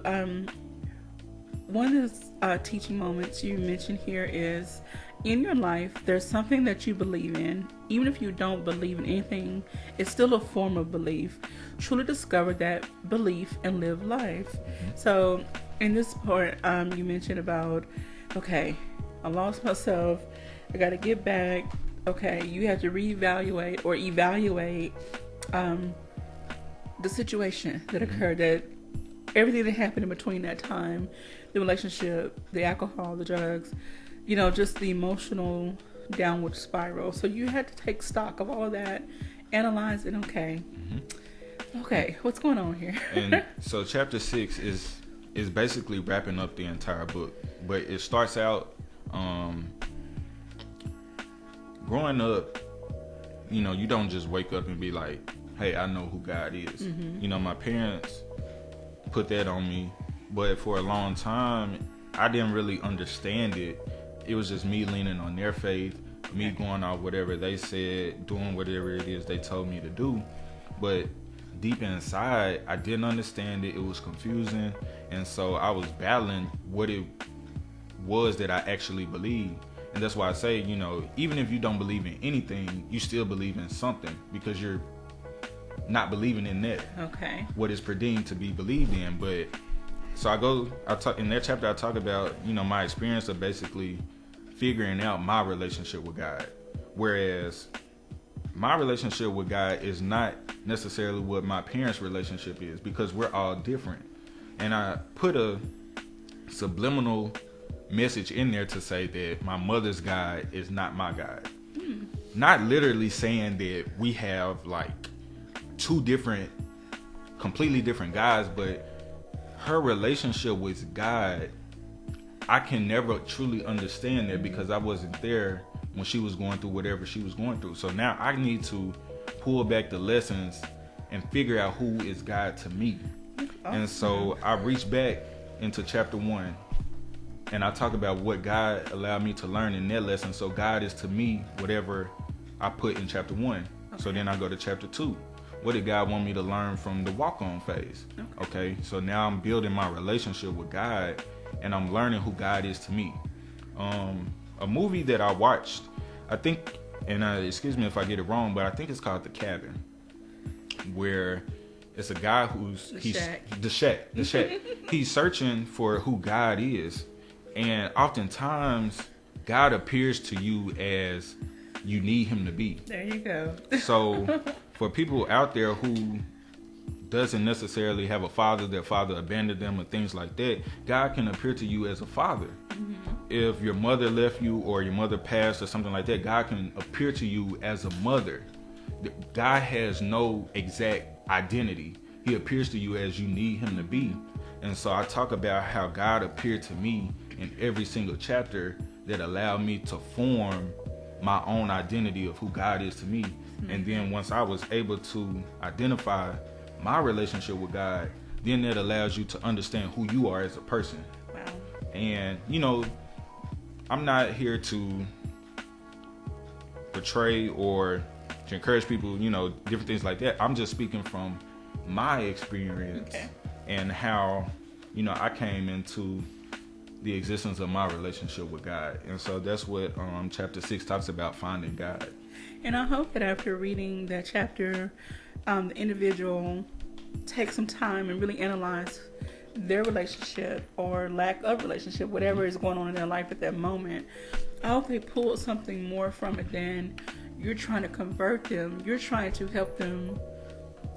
one of the teaching moments you mentioned here is, in your life, there's something that you believe in. Even if you don't believe in anything, it's still a form of belief. Truly discover that belief and live life. So in this part, you mentioned about, okay, I lost myself. I got to get back. Okay, you have to reevaluate or evaluate the situation that occurred, that everything that happened in between that time, the relationship, the alcohol, the drugs, you know, just the emotional downward spiral. So you had to take stock of all that, analyze it. Okay, what's going on here? And so chapter 6 is basically wrapping up the entire book, but it starts out growing up, you know, you don't just wake up and be like, hey, I know who God is. You know, my parents put that on me, but for a long time, I didn't really understand it. It was just me leaning on their faith, me going off whatever they said, doing whatever it is they told me to do. But deep inside, I didn't understand it. It was confusing. And so I was battling what it was that I actually believed. And that's why I say, you know, even if you don't believe in anything, you still believe in something, because you're not believing in that. Okay. What is predeemed to be believed in. But so I talk in that chapter, I talk about, you know, my experience of basically figuring out my relationship with God. Whereas my relationship with God is not necessarily what my parents' relationship is, because we're all different. And I put a subliminal message in there to say that my mother's God is not my God. Not literally saying that we have like two different, completely different gods, but her relationship with God, I can never truly understand that because I wasn't there when she was going through whatever she was going through. So now I need to pull back the lessons and figure out who is God to me. And so I reach back into chapter 1 and I talk about what God allowed me to learn in that lesson. So God is to me whatever I put in chapter 1. Okay. So then I go to chapter 2. What did God want me to learn from the walk-on phase? Okay, so now I'm building my relationship with God and I'm learning who God is to me. A movie that I watched, I think, and excuse me if I get it wrong, but I think it's called The Cabin, where it's a guy who's the shack. He's searching for who God is, and oftentimes God appears to you as you need him to be. There you go. So for people out there who doesn't necessarily have a father, their father abandoned them and things like that, God can appear to you as a father. If your mother left you or your mother passed or something like that, God can appear to you as a mother. God has no exact identity. He appears to you as you need him to be. And so I talk about how God appeared to me in every single chapter that allowed me to form my own identity of who God is to me. And then once I was able to identify my relationship with God, then that allows you to understand who you are as a person. Wow. And, you know, I'm not here to portray or to encourage people, you know, different things like that. I'm just speaking from my experience and how, you know, I came into the existence of my relationship with God. And so that's what chapter 6 talks about, finding God. And I hope that after reading that chapter, the individual takes some time and really analyze their relationship or lack of relationship, whatever is going on in their life at that moment. I hope they pull something more from it than you're trying to convert them. You're trying to help them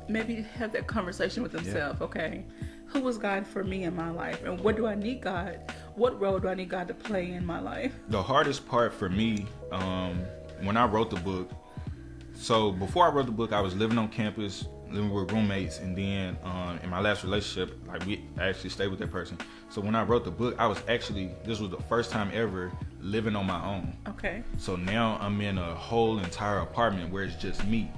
maybe have that conversation with themselves. Okay, who was God for me in my life? And what do I need God? What role do I need God to play in my life? The hardest part for me, when I wrote the book, so before I wrote the book, I was living on campus, living with roommates, and then in my last relationship, like I actually stayed with that person. So when I wrote the book, this was the first time ever living on my own. Okay. So now I'm in a whole entire apartment where it's just me.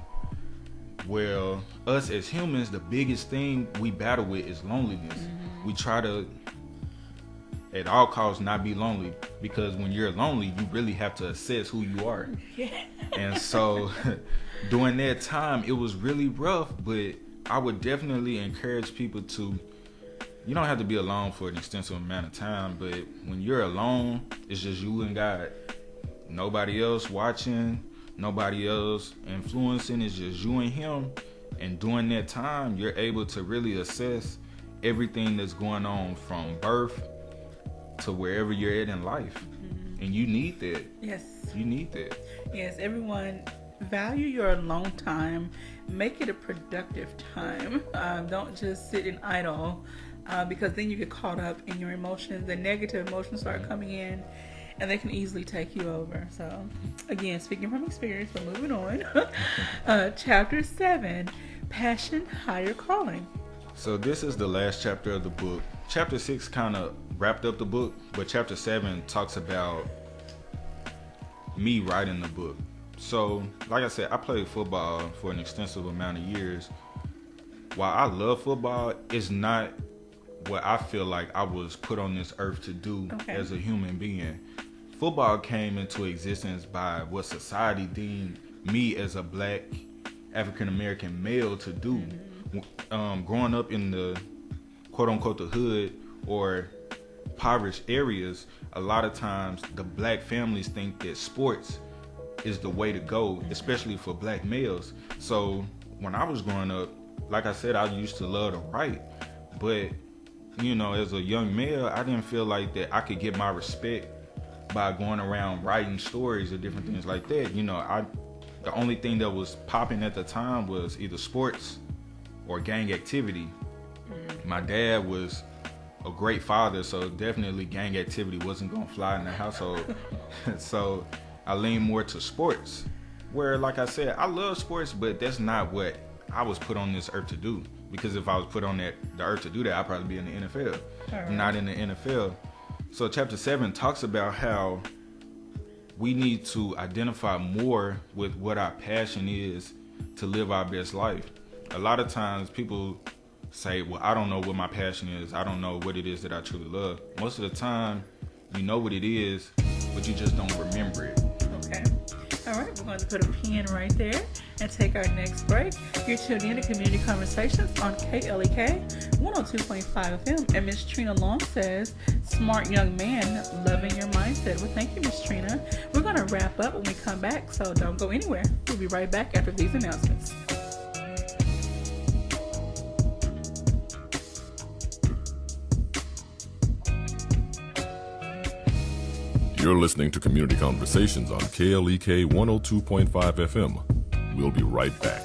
Well, us as humans, the biggest thing we battle with is loneliness. Mm-hmm. We try to, at all costs, not be lonely, because when you're lonely, you really have to assess who you are. Yeah. And so during that time, it was really rough, but I would definitely encourage people to, you don't have to be alone for an extensive amount of time, but when you're alone, it's just you and God. Nobody else watching, nobody else influencing, it's just you and him. And during that time, you're able to really assess everything that's going on from birth to wherever you're at in life. Mm-hmm. And you need that. Yes. You need that. Yes, everyone, value your alone time. Make it a productive time. Don't just sit and idle, because then you get caught up in your emotions. The negative emotions start coming in, and they can easily take you over. So, again, speaking from experience, but moving on. Chapter 7, Passion, Higher Calling. So this is the last chapter of the book. Chapter 6 kind of wrapped up the book, but chapter 7 talks about me writing the book. So, like I said, I played football for an extensive amount of years. While I love football, it's not what I feel like I was put on this earth to do as a human being. Football came into existence by what society deemed me as a black African-American male to do. Growing up in the quote-unquote the hood or impoverished areas, a lot of times the black families think that sports is the way to go, especially for black males. So when I was growing up, like I said, I used to love to write, but you know, as a young male, I didn't feel like that I could get my respect by going around writing stories or different things like that. You know, the only thing that was popping at the time was either sports or gang activity. My dad was a great father, so definitely gang activity wasn't gonna fly in the household. So I leaned more to sports, where, like I said, I love sports, but that's not what I was put on this earth to do. Because if I was put on the earth to do that, I'd probably be in the NFL. I'm not in the NFL. So chapter 7 talks about how we need to identify more with what our passion is to live our best life. A lot of times people say, well, I don't know what my passion is. I don't know what it is that I truly love. Most of the time, you know what it is, but you just don't remember it. Okay. All right, we're going to put a pin right there and take our next break. You're tuned in to Community Conversations on KLEK 102.5 FM. And Miss Trina Long says, smart young man, loving your mindset. Well, thank you, Miss Trina. We're going to wrap up when we come back, so don't go anywhere. We'll be right back after these announcements. You're listening to Community Conversations on KLEK 102.5 FM. We'll be right back.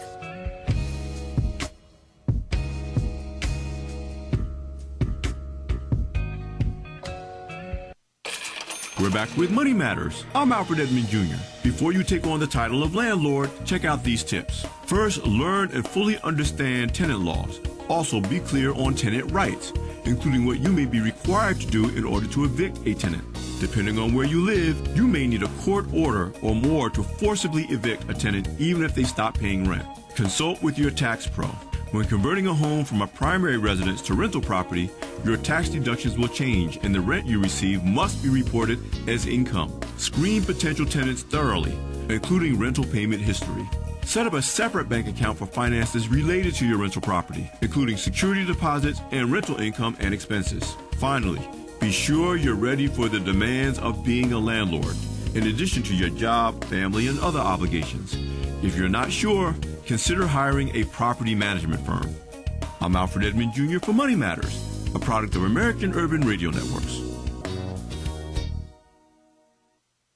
We're back with Money Matters. I'm Alfred Edmond Jr. Before you take on the title of landlord, check out these tips. First, learn and fully understand tenant laws. Also, be clear on tenant rights, including what you may be required to do in order to evict a tenant. Depending on where you live, you may need a court order or more to forcibly evict a tenant even if they stop paying rent. Consult with your tax pro. When converting a home from a primary residence to rental property, your tax deductions will change and the rent you receive must be reported as income. Screen potential tenants thoroughly, including rental payment history. Set up a separate bank account for finances related to your rental property, including security deposits and rental income and expenses. Finally, be sure you're ready for the demands of being a landlord, in addition to your job, family, and other obligations. If you're not sure, consider hiring a property management firm. I'm Alfred Edmond Jr. for Money Matters, a product of American Urban Radio Networks.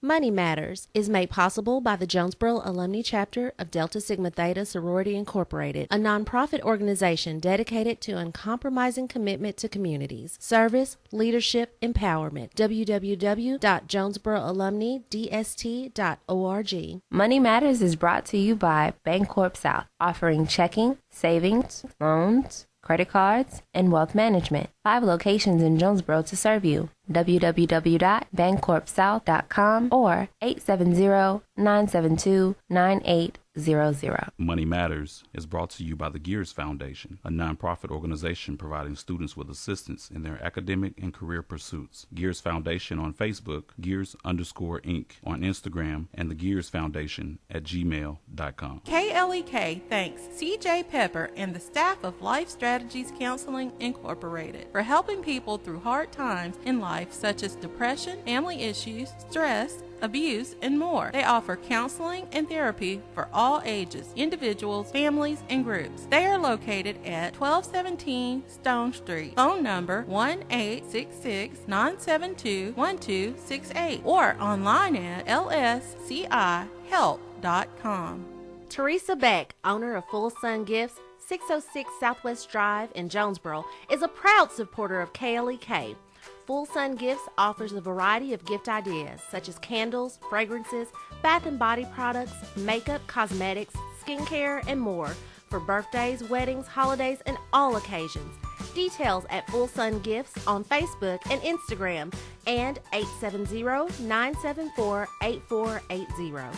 Money Matters is made possible by the Jonesboro Alumni Chapter of Delta Sigma Theta Sorority Incorporated, a nonprofit organization dedicated to uncompromising commitment to communities, service, leadership, empowerment. www.jonesboroalumnidst.org. Money Matters is brought to you by Bancorp South, offering checking, savings, loans, credit cards, and wealth management. 5 locations in Jonesboro to serve you. www.bancorpsouth.com or 870-972-9800. Money Matters is brought to you by the Gears Foundation, a nonprofit organization providing students with assistance in their academic and career pursuits. Gears Foundation on Facebook, Gears_Inc. on Instagram, and the Gears Foundation at gmail.com. KLEK thanks CJ Pepper and the staff of Life Strategies Counseling Incorporated for helping people through hard times in life such as depression, family issues, stress, abuse, and more. They offer counseling and therapy for all ages, individuals, families, and groups. They are located at 1217 Stone Street. Phone number 1-866-972-1268 or online at lscihelp.com. Teresa Beck, owner of Full Sun Gifts, 606 Southwest Drive in Jonesboro, is a proud supporter of KLEK. Full Sun Gifts offers a variety of gift ideas such as candles, fragrances, bath and body products, makeup, cosmetics, skincare, and more for birthdays, weddings, holidays, and all occasions. Details at Full Sun Gifts on Facebook and Instagram and 870-974-8480.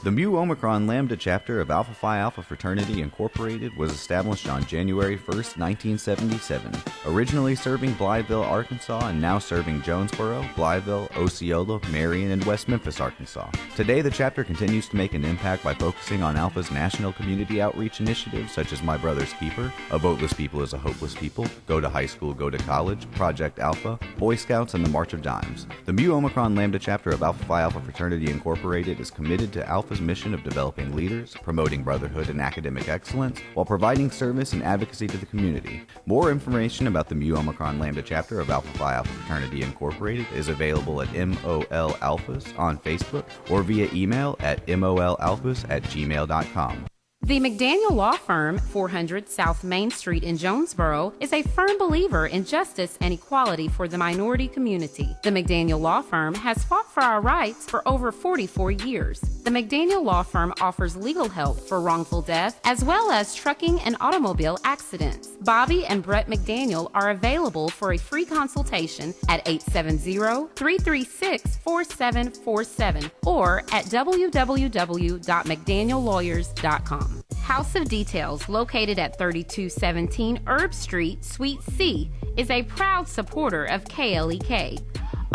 The Mu Omicron Lambda chapter of Alpha Phi Alpha Fraternity Incorporated was established on January 1st, 1977, originally serving Blytheville, Arkansas, and now serving Jonesboro, Blytheville, Osceola, Marion, and West Memphis, Arkansas. Today, the chapter continues to make an impact by focusing on Alpha's national community outreach initiatives such as My Brother's Keeper, A Voteless People is a Hopeless People, Go to High School, Go to College, Project Alpha, Boy Scouts, and the March of Dimes. The Mu Omicron Lambda chapter of Alpha Phi Alpha Fraternity Incorporated is committed to Alpha's mission of developing leaders, promoting brotherhood and academic excellence, while providing service and advocacy to the community. More information about the Mu Omicron Lambda chapter of Alpha Phi Alpha Fraternity Incorporated is available at MOL Alphas on Facebook or via email at molalphas@gmail.com. The McDaniel Law Firm, 400 South Main Street in Jonesboro, is a firm believer in justice and equality for the minority community. The McDaniel Law Firm has fought for our rights for over 44 years. The McDaniel Law Firm offers legal help for wrongful death as well as trucking and automobile accidents. Bobby and Brett McDaniel are available for a free consultation at 870-336-4747 or at www.mcdaniellawyers.com. House of Details, located at 3217 Herb Street, Suite C, is a proud supporter of KLEK,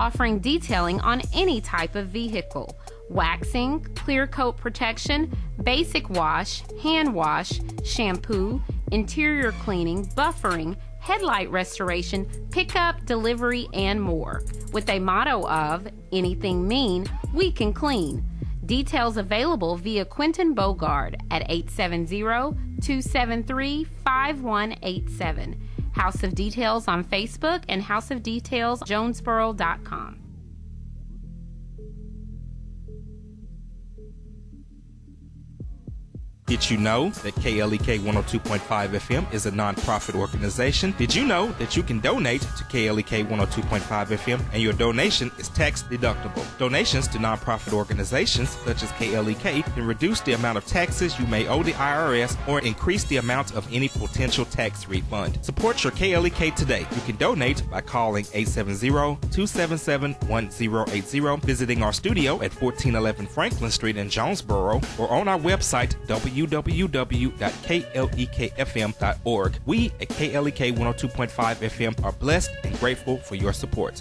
offering detailing on any type of vehicle: waxing, clear coat protection, basic wash, hand wash, shampoo, interior cleaning, buffering, headlight restoration, pickup, delivery, and more. With a motto of, anything mean, we can clean. Details available via Quentin Bogard at 870-273-5187. House of Details on Facebook and houseofdetailsjonesboro.com. Did you know that KLEK 102.5 FM is a non-profit organization? Did you know that you can donate to KLEK 102.5 FM and your donation is tax deductible? Donations to non-profit organizations such as KLEK can reduce the amount of taxes you may owe the IRS or increase the amount of any potential tax refund. Support your KLEK today. You can donate by calling 870-277-1080, visiting our studio at 1411 Franklin Street in Jonesboro, or on our website www.klekfm.org. We at KLEK 102.5 FM are blessed and grateful for your support.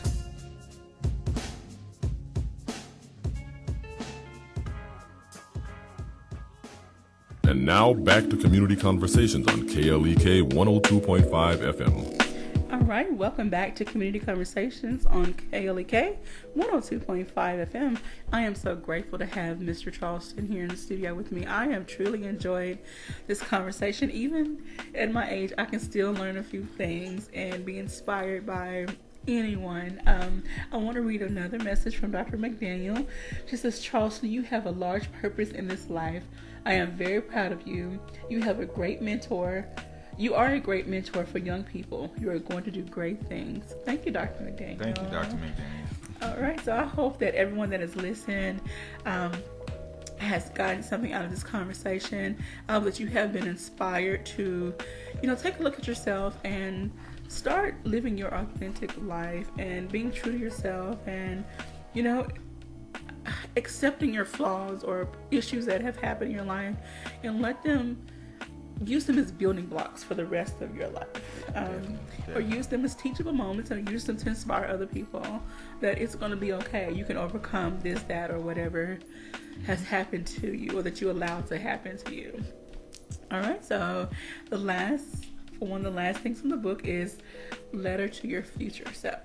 And now back to Community Conversations on KLEK 102.5 FM. All right, welcome back to Community Conversations on KLEK 102.5 FM. I am so grateful to have Mr. Charleston here in the studio with me. I have truly enjoyed this conversation. Even at my age, I can still learn a few things and be inspired by anyone. I want to read another message from Dr. McDaniel. She says, Charleston, you have a large purpose in this life. I am very proud of you. You have a great mentor. You are a great mentor for young people. You are going to do great things. Thank you, Dr. McDaniel. Thank you, Dr. McDaniel. All right, so I hope that everyone that has listened has gotten something out of this conversation, that you have been inspired to, take a look at yourself and start living your authentic life and being true to yourself and, accepting your flaws or issues that have happened in your life and use them as building blocks for the rest of your life. Or use them as teachable moments and use them to inspire other people that it's going to be okay. You can overcome this, that, or whatever has happened to you or that you allowed to happen to you. All right, so one of the last things from the book is Letter to Your Future Self.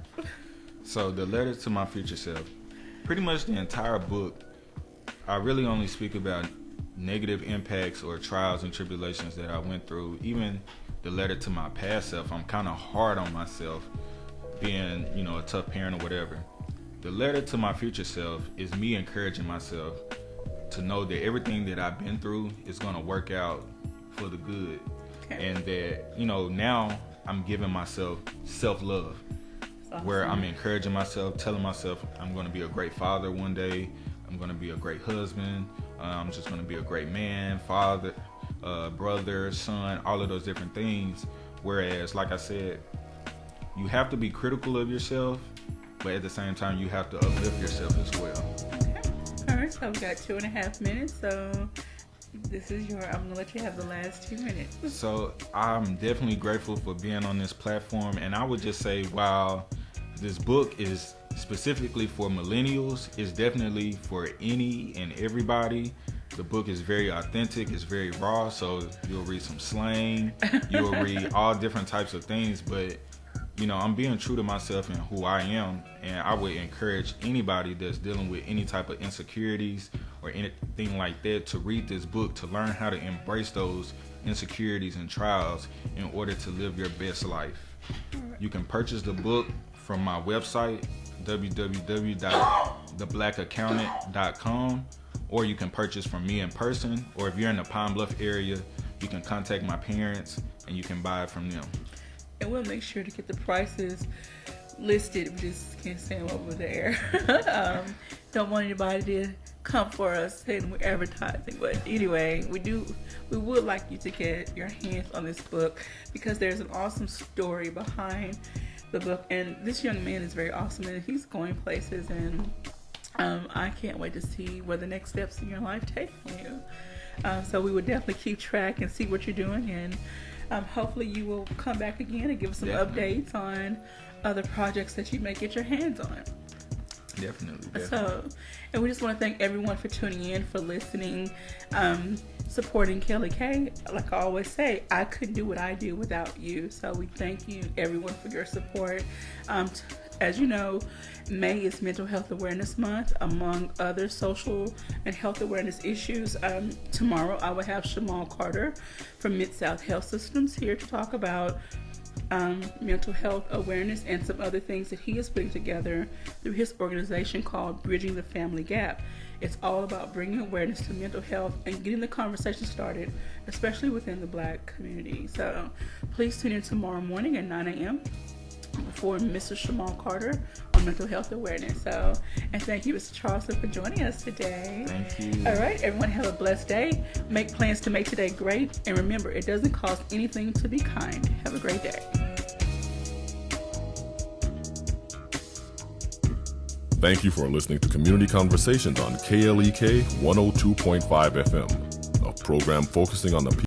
So the letter to my future self, pretty much the entire book, I really only speak about negative impacts or trials and tribulations that I went through. Even the letter to my past self, I'm kind of hard on myself being, a tough parent or whatever. The letter to my future self is me encouraging myself to know that everything that I've been through is going to work out for the good. Okay. And that, now I'm giving myself self-love. Awesome. Where I'm encouraging myself, telling myself I'm going to be a great father one day. I'm going to be a great husband. I'm just going to be a great man, father, brother, son, all of those different things. Whereas, like I said, you have to be critical of yourself, but at the same time, you have to uplift yourself as well. Okay. All right, so we've got 2.5 minutes. So this is I'm going to let you have the last 2 minutes. So I'm definitely grateful for being on this platform. And I would just say, while this book is specifically for millennials, it's definitely for any and everybody. The book is very authentic, it's very raw, so you'll read some slang, you'll read all different types of things, but I'm being true to myself and who I am, and I would encourage anybody that's dealing with any type of insecurities or anything like that to read this book, to learn how to embrace those insecurities and trials in order to live your best life. You can purchase the book from my website, www.theblackaccountant.com, or you can purchase from me in person, or if you're in the Pine Bluff area, you can contact my parents and you can buy it from them. And we'll make sure to get the prices listed. We just can't say them over there. Don't want anybody to come for us saying we're advertising, but anyway, we would like you to get your hands on this book because there's an awesome story behind the book, and this young man is very awesome, and he's going places, and I can't wait to see where the next steps in your life take you. So we would definitely keep track and see what you're doing, and hopefully you will come back again and give us some updates on other projects that you may get your hands on. Definitely. So, and we just want to thank everyone for tuning in, for listening, supporting KLEK. Like I always say, I couldn't do what I do without you. So we thank you, everyone, for your support. As you know, May is Mental Health Awareness Month, among other social and health awareness issues. Tomorrow I will have Shamal Carter from Mid-South Health Systems here to talk about mental health awareness and some other things that he is putting together through his organization called Bridging the Family Gap. It's all about bringing awareness to mental health and getting the conversation started, especially within the Black community. So please tune in tomorrow morning at 9 a.m. for Mr. Shamal Carter on mental health awareness. So, and thank you, Mr. Charleston, for joining us today. Thank you. All right, everyone, have a blessed day. Make plans to make today great. And remember, it doesn't cost anything to be kind. Have a great day. Thank you for listening to Community Conversations on KLEK 102.5 FM, a program focusing on the people